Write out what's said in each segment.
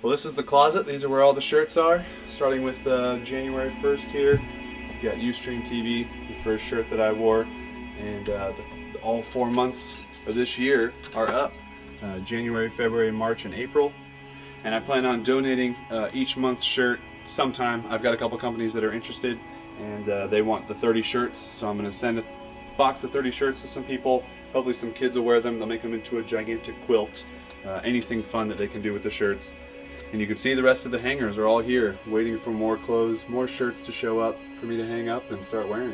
Well, this is the closet. These are where all the shirts are. Starting with January 1st here. You got Ustream TV, the first shirt that I wore, and all 4 months of this year are up. January, February, March, and April. And I plan on donating each month's shirt sometime. I've got a couple companies that are interested, and they want the 30 shirts, so I'm going to send a box of 30 shirts to some people. Hopefully some kids will wear them. They'll make them into a gigantic quilt. Anything fun that they can do with the shirts. And you can see the rest of the hangers are all here, waiting for more clothes, more shirts to show up for me to hang up and start wearing.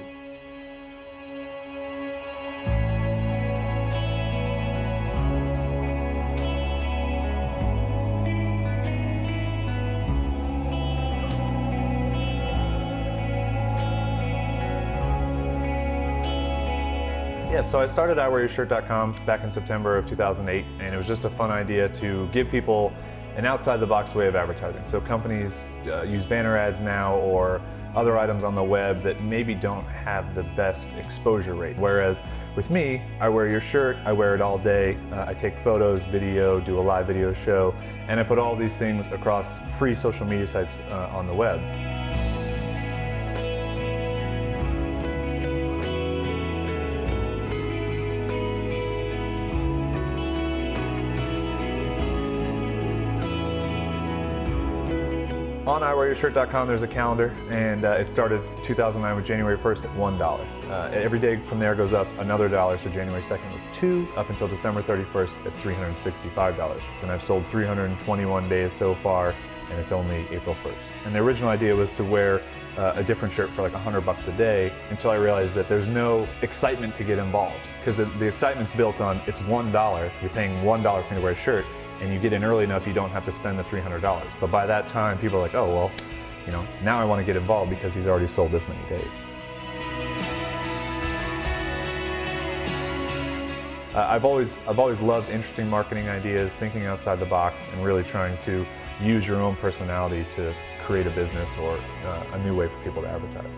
Yeah, so I started iwearyourshirt.com back in September of 2008, and it was just a fun idea to give people an outside-the-box way of advertising. So companies use banner ads now or other items on the web that maybe don't have the best exposure rate. Whereas with me, I wear your shirt, I wear it all day, I take photos, video, do a live video show, and I put all these things across free social media sites on the web. On iwearyourshirt.com there's a calendar, and it started 2009 with January 1st at $1. Every day from there goes up another $1, so January 2nd was $2, up until December 31st at $365. Then I've sold 321 days so far, and it's only April 1st. And the original idea was to wear a different shirt for like $100 a day, until I realized that there's no excitement to get involved. Because the excitement's built on, it's $1, you're paying $1 for me to wear a shirt, and you get in early enough, you don't have to spend the $300. But by that time, people are like, oh, well, you know, now I want to get involved because he's already sold this many days. I've always loved interesting marketing ideas, thinking outside the box, and really trying to use your own personality to create a business or a new way for people to advertise.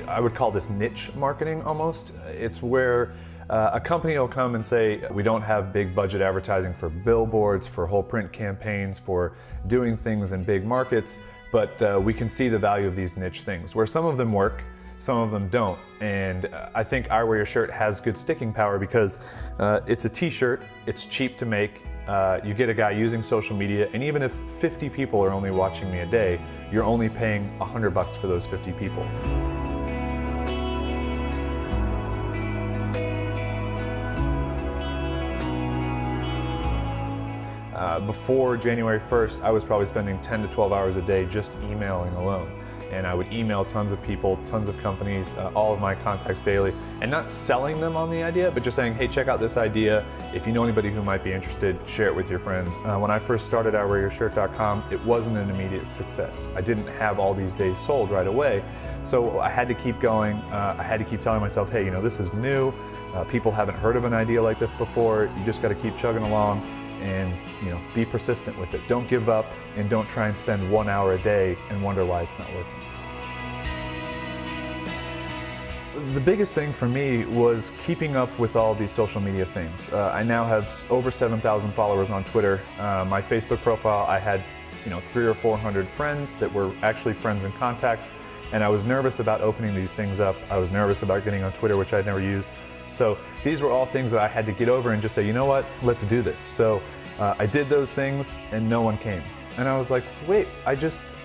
I would call this niche marketing almost. It's where a company will come and say, we don't have big budget advertising for billboards, for whole print campaigns, for doing things in big markets, but we can see the value of these niche things, where some of them work, some of them don't. And I think I Wear Your Shirt has good sticking power because it's a t-shirt, it's cheap to make, you get a guy using social media, and even if 50 people are only watching me a day, you're only paying $100 for those 50 people. Before January 1st, I was probably spending 10 to 12 hours a day just emailing alone. And I would email tons of people, tons of companies, all of my contacts daily, and not selling them on the idea, but just saying, hey, check out this idea. If you know anybody who might be interested, share it with your friends. When I first started iwearyourshirt.com, it wasn't an immediate success. I didn't have all these days sold right away, so I had to keep going. I had to keep telling myself, hey, you know, this is new. People haven't heard of an idea like this before. You just got to keep chugging along and, you know, be persistent with it. Don't give up, and don't try and spend 1 hour a day and wonder why it's not working. The biggest thing for me was keeping up with all these social media things. I now have over 7,000 followers on Twitter. My Facebook profile, I had 300 or 400 friends that were actually friends and contacts, and I was nervous about opening these things up. I was nervous about getting on Twitter, which I'd never used. So these were all things that I had to get over and just say, you know what, let's do this. So I did those things and no one came. And I was like, wait, I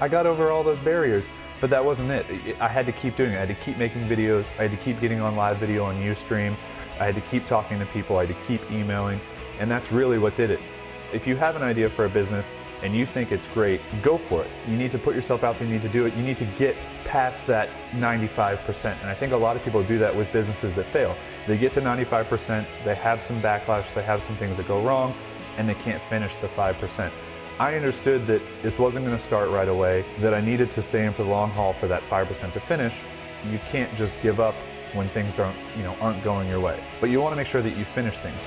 got over all those barriers. But that wasn't it. I had to keep doing it. I had to keep making videos. I had to keep getting on live video on Ustream. I had to keep talking to people. I had to keep emailing. And that's really what did it. If you have an idea for a business and you think it's great, go for it. You need to put yourself out there, you need to do it. You need to get past that 95%. And I think a lot of people do that with businesses that fail. They get to 95%, they have some backlash, they have some things that go wrong, and they can't finish the 5%. I understood that this wasn't going to start right away, that I needed to stay in for the long haul for that 5% to finish. You can't just give up when things aren't going your way. But you want to make sure that you finish things.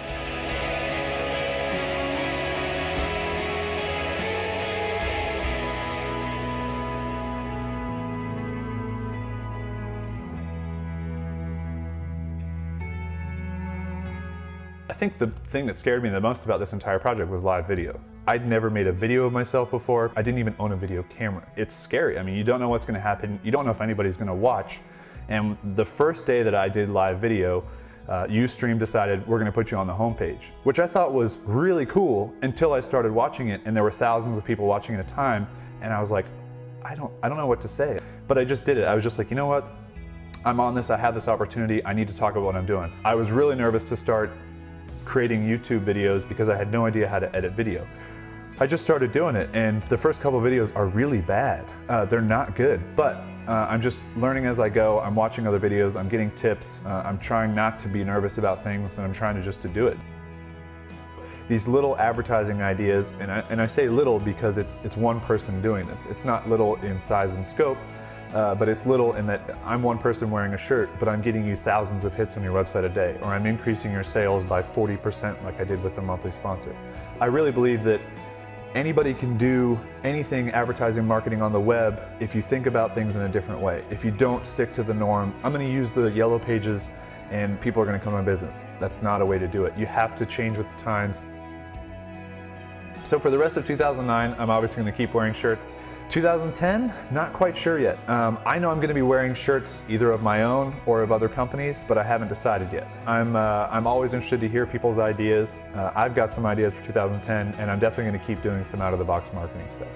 I think the thing that scared me the most about this entire project was live video. I'd never made a video of myself before. I didn't even own a video camera. It's scary. I mean, you don't know what's gonna happen. You don't know if anybody's gonna watch. And the first day that I did live video, Ustream decided we're gonna put you on the homepage, which I thought was really cool until I started watching it and there were thousands of people watching at a time. And I was like, I don't know what to say. But I just did it. I was just like, you know what? I'm on this, I have this opportunity, I need to talk about what I'm doing. I was really nervous to start creating YouTube videos because I had no idea how to edit video. I just started doing it, and the first couple videos are really bad. They're not good, but I'm just learning as I go. I'm watching other videos, I'm getting tips, I'm trying not to be nervous about things, and I'm trying to do it. These little advertising ideas, and I say little because it's one person doing this. It's not little in size and scope, but it's little in that I'm one person wearing a shirt, but I'm getting you thousands of hits on your website a day, or I'm increasing your sales by 40% like I did with a monthly sponsor. I really believe that anybody can do anything advertising marketing on the web if you think about things in a different way. If you don't stick to the norm, I'm going to use the yellow pages and people are going to come to my business. That's not a way to do it. You have to change with the times. So for the rest of 2009, I'm obviously going to keep wearing shirts. 2010, not quite sure yet. I know I'm going to be wearing shirts either of my own or of other companies, but I haven't decided yet. I'm always interested to hear people's ideas. I've got some ideas for 2010, and I'm definitely going to keep doing some out-of-the-box marketing stuff.